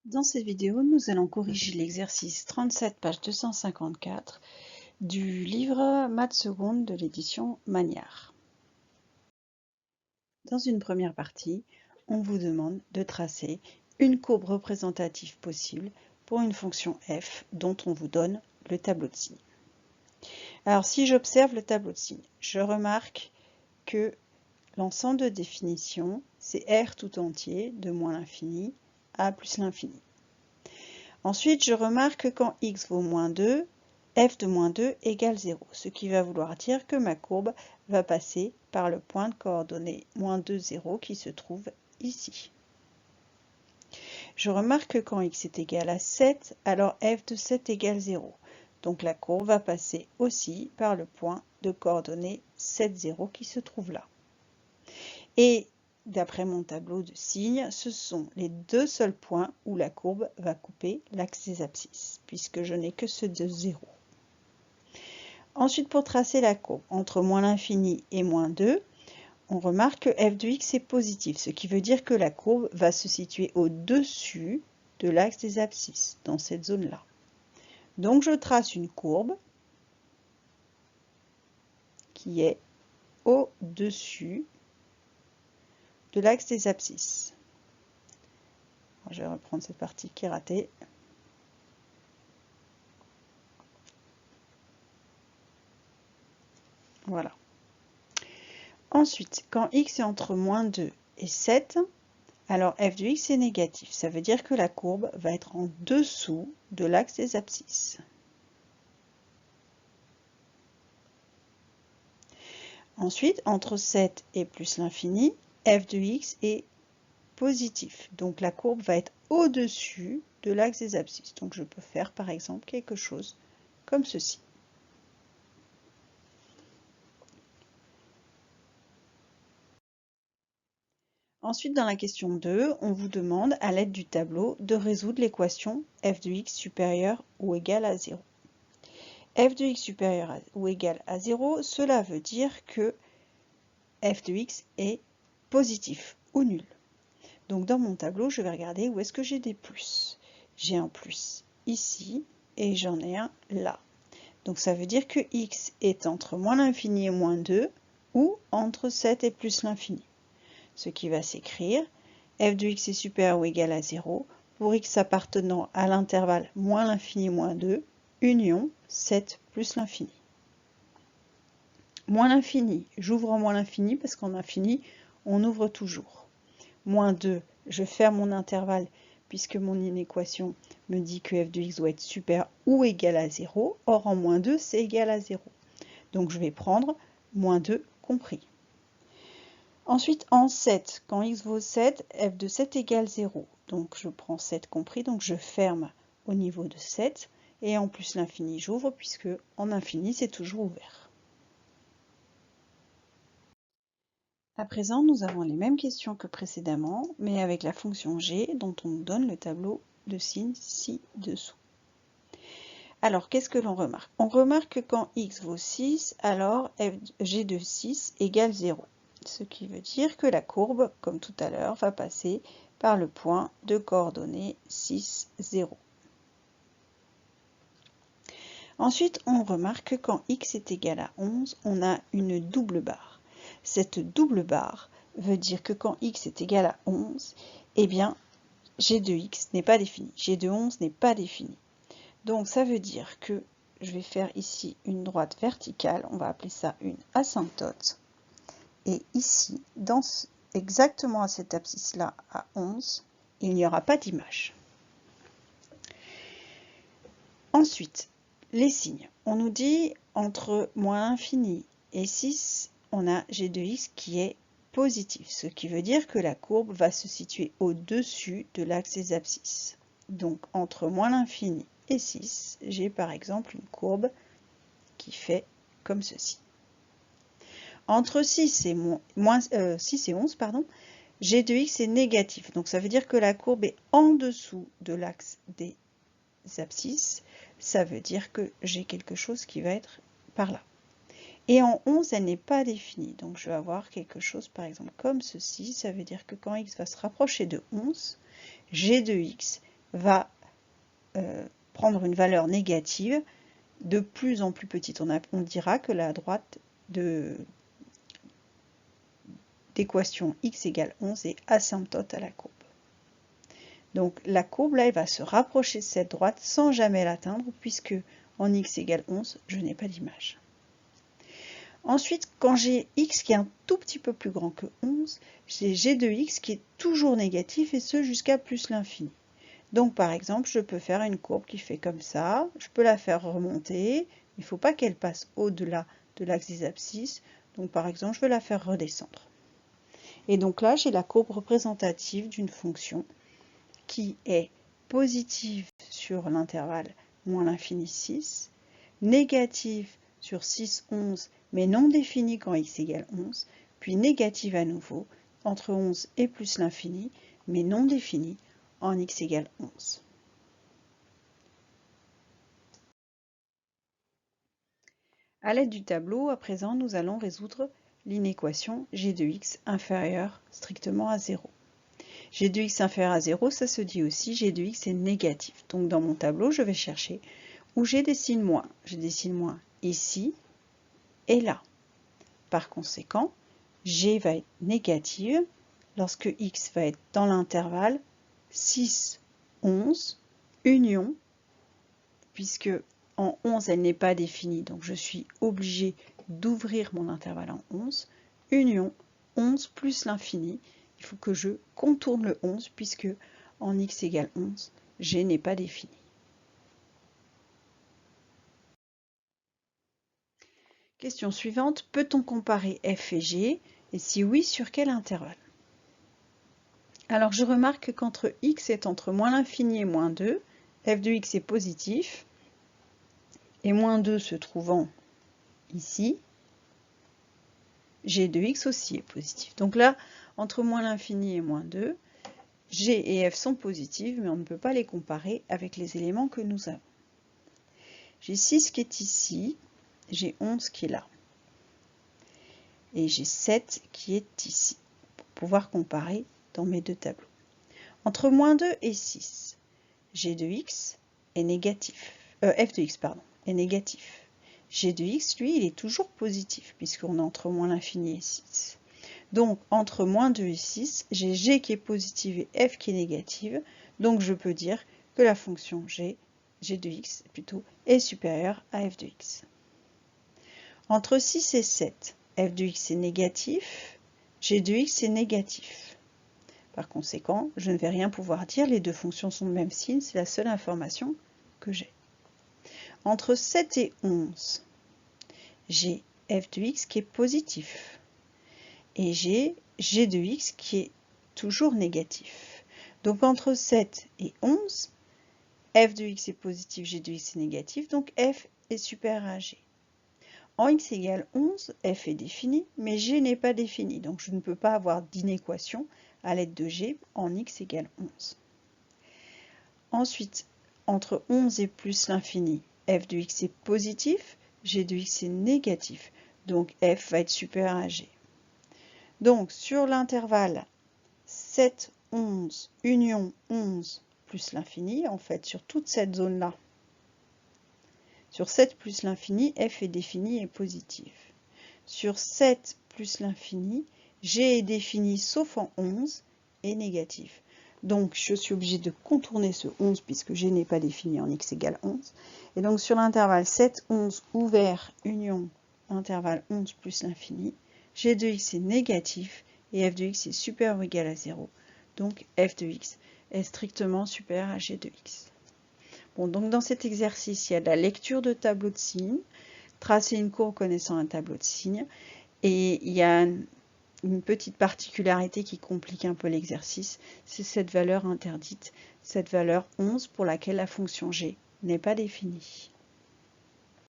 Dans cette vidéo, nous allons corriger l'exercice 37, page 254 du livre Maths seconde de l'édition Magnard. Dans une première partie, on vous demande de tracer une courbe représentative possible pour une fonction f dont on vous donne le tableau de signes. Alors si j'observe le tableau de signes, je remarque que l'ensemble de définition, c'est r tout entier de moins l'infini à plus l'infini. Ensuite, je remarque que quand x vaut moins 2, f de moins 2 égale 0, ce qui va vouloir dire que ma courbe va passer par le point de coordonnées moins 2, 0 qui se trouve ici. Je remarque que quand x est égal à 7, alors f de 7 égale 0. Donc la courbe va passer aussi par le point de coordonnées 7, 0 qui se trouve là. Et d'après mon tableau de signes, ce sont les deux seuls points où la courbe va couper l'axe des abscisses, puisque je n'ai que ceux de 0. Ensuite, pour tracer la courbe entre moins l'infini et moins 2, on remarque que f de x est positif, ce qui veut dire que la courbe va se situer au-dessus de l'axe des abscisses, dans cette zone-là. Donc je trace une courbe qui est au-dessus de l'axe des abscisses. Je vais reprendre cette partie qui est ratée. Voilà. Ensuite, quand x est entre moins 2 et 7, alors f de x est négatif. Ça veut dire que la courbe va être en dessous de l'axe des abscisses. Ensuite, entre 7 et plus l'infini, f de x est positif. Donc la courbe va être au-dessus de l'axe des abscisses. Donc je peux faire par exemple quelque chose comme ceci. Ensuite, dans la question 2, on vous demande, à l'aide du tableau, de résoudre l'équation f de x supérieur ou égal à 0. f de x supérieur ou égal à 0, cela veut dire que f de x est positif ou nul. Donc dans mon tableau, je vais regarder où est-ce que j'ai des plus. J'ai un plus ici et j'en ai un là. Donc ça veut dire que x est entre moins l'infini et moins 2 ou entre 7 et plus l'infini. Ce qui va s'écrire f de x est supérieur ou égal à 0 pour x appartenant à l'intervalle moins l'infini moins 2, union 7 plus l'infini. Moins l'infini, j'ouvre en moins l'infini parce qu'en infini, on ouvre toujours. Moins 2, je ferme mon intervalle puisque mon inéquation me dit que f de x doit être supérieur ou égal à 0. Or, en moins 2, c'est égal à 0. Donc, je vais prendre moins 2 compris. Ensuite, en 7, quand x vaut 7, f de 7 égale 0. Donc, je prends 7 compris, donc je ferme au niveau de 7. Et en plus l'infini, j'ouvre puisque en infini, c'est toujours ouvert. À présent, nous avons les mêmes questions que précédemment, mais avec la fonction g dont on nous donne le tableau de signes ci-dessous. Alors, qu'est-ce que l'on remarque? On remarque que quand x vaut 6, alors g de 6 égale 0. Ce qui veut dire que la courbe, comme tout à l'heure, va passer par le point de coordonnées 6, 0. Ensuite, on remarque que quand x est égal à 11, on a une double barre. Cette double barre veut dire que quand x est égal à 11, eh bien, g de x n'est pas défini. G de 11 n'est pas défini. Donc, ça veut dire que je vais faire ici une droite verticale. On va appeler ça une asymptote. Et ici, exactement à cette abscisse-là, à 11, il n'y aura pas d'image. Ensuite, les signes. On nous dit entre moins l'infini et 6, on a g de x qui est positif, ce qui veut dire que la courbe va se situer au-dessus de l'axe des abscisses. Donc, entre moins l'infini et 6, j'ai par exemple une courbe qui fait comme ceci. Entre 6 et 11, g de x est négatif. Donc, ça veut dire que la courbe est en dessous de l'axe des abscisses. Ça veut dire que j'ai quelque chose qui va être par là. Et en 11, elle n'est pas définie. Donc, je vais avoir quelque chose, par exemple, comme ceci. Ça veut dire que quand x va se rapprocher de 11, g de x va prendre une valeur négative de plus en plus petite. On dira que la droite d'équation x égale 11 est asymptote à la courbe. Donc la courbe là, elle va se rapprocher de cette droite sans jamais l'atteindre, puisque en x égale 11, je n'ai pas d'image. Ensuite, quand j'ai x qui est un tout petit peu plus grand que 11, j'ai g de x qui est toujours négatif, et ce jusqu'à plus l'infini. Donc par exemple, je peux faire une courbe qui fait comme ça, je peux la faire remonter, il ne faut pas qu'elle passe au-delà de l'axe des abscisses, donc par exemple, je veux la faire redescendre. Et donc là, j'ai la courbe représentative d'une fonction qui est positive sur l'intervalle moins l'infini 6, négative sur 6, 11, mais non définie quand x égale 11, puis négative à nouveau entre 11 et plus l'infini, mais non définie en x égale 11. À l'aide du tableau, à présent, nous allons résoudre l'inéquation g de x inférieure strictement à 0. G de x inférieur à 0, ça se dit aussi g de x est négatif. Donc dans mon tableau, je vais chercher où j'ai des signes moins. J'ai des signes moins ici et là. Par conséquent, g va être négative lorsque x va être dans l'intervalle 6, 11, union, puisque en 11, elle n'est pas définie, donc je suis obligée d'ouvrir mon intervalle en 11, union 11 plus l'infini. Il faut que je contourne le 11, puisque en x égale 11, g n'est pas défini. Question suivante, peut-on comparer f et g, et si oui, sur quel intervalle? Alors je remarque qu'entre x est entre moins l'infini et moins 2, f de x est positif, et moins 2 se trouvant ici, g de x aussi est positif. Donc là, entre moins l'infini et moins 2, g et f sont positives, mais on ne peut pas les comparer avec les éléments que nous avons. J'ai 6 qui est ici, j'ai 11 qui est là. Et j'ai 7 qui est ici, pour pouvoir comparer dans mes deux tableaux. Entre moins 2 et 6, g de x est négatif. F de x, pardon, est négatif. G de x, lui, il est toujours positif, puisqu'on est entre moins l'infini et 6. Donc, entre moins 2 et 6, j'ai g qui est positive et f qui est négative. Donc, je peux dire que la fonction g de x, plutôt, est supérieure à f de x. Entre 6 et 7, f de x est négatif, g de x est négatif. Par conséquent, je ne vais rien pouvoir dire, les deux fonctions sont de même signe, c'est la seule information que j'ai. Entre 7 et 11, j'ai f de x qui est positif et j'ai g de x qui est toujours négatif. Donc entre 7 et 11, f de x est positif, g de x est négatif, donc f est supérieur à g. En x égale 11, f est défini, mais g n'est pas défini, donc je ne peux pas avoir d'inéquation à l'aide de g en x égale 11. Ensuite, entre 11 et plus l'infini, f de x est positif, g de x est négatif, donc f va être supérieur à g. Donc sur l'intervalle 7, 11, union 11 plus l'infini, en fait sur toute cette zone-là, sur 7 plus l'infini, f est défini et positif. Sur 7 plus l'infini, g est défini sauf en 11 et négatif. Donc je suis obligée de contourner ce 11 puisque g n'est pas défini en x égale 11. Et donc sur l'intervalle 7, 11 ouvert, union, intervalle 11 plus l'infini, g de x est négatif et f de x est supérieur ou égal à 0. Donc f de x est strictement supérieur à g de x. Bon, donc dans cet exercice, il y a de la lecture de tableau de signes, tracer une courbe connaissant un tableau de signes, et il y a une petite particularité qui complique un peu l'exercice, c'est cette valeur interdite, cette valeur 11 pour laquelle la fonction g n'est pas définie.